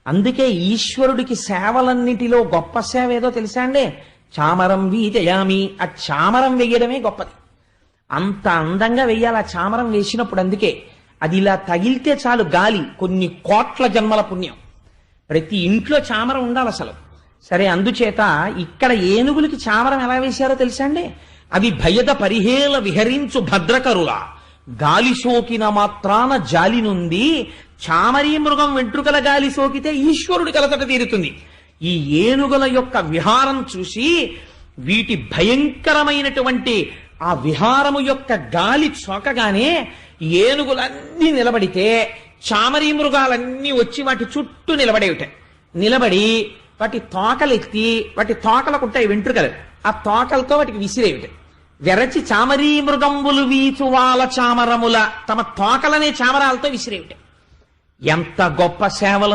అందుకే ఈశ్వరుడికి సేవలన్నిటిలో గొప్ప సేవ ఏదో తెలుసా అండి? చామరం వీజయామి. ఆ చామరం వెయ్యడమే గొప్పది. అంత అందంగా వెయ్యాలి ఆ చామరం వేసినప్పుడు. అందుకే అది ఇలా తగిలితే చాలు గాలి, కొన్ని కోట్ల జన్మల పుణ్యం. ప్రతి ఇంట్లో చామరం ఉండాలి అసలు. సరే, అందుచేత ఇక్కడ ఏనుగులకి చామరం ఎలా వేశారో తెలుసా అండి? అవి భయద పరిహేల విహరించు భద్రకరులా గాలి సోకిన మాత్రాన జాలి నుండి చామరీ మృగం వెంట్రుకల గాలి సోకితే ఈశ్వరుడి కలతట తీరుతుంది. ఈ ఏనుగుల యొక్క విహారం చూసి వీటి భయంకరమైనటువంటి ఆ విహారము యొక్క గాలి సోకగానే ఏనుగులన్నీ నిలబడితే చామరీ మృగాలన్నీ వచ్చి వాటి చుట్టూ నిలబడేవిటాయి. నిలబడి వాటి తోకలెత్తి, వాటి తోకలకుంటాయి వెంట్రుకలు, ఆ తోకలతో వాటికి విసిరేవిటాయి. వెరచి చామరీ మృగంబులు వీచువాల చామరముల తమ తోకలనే చామరాలతో విసిరేవిటాయి. ఎంత గొప్ప సేవలు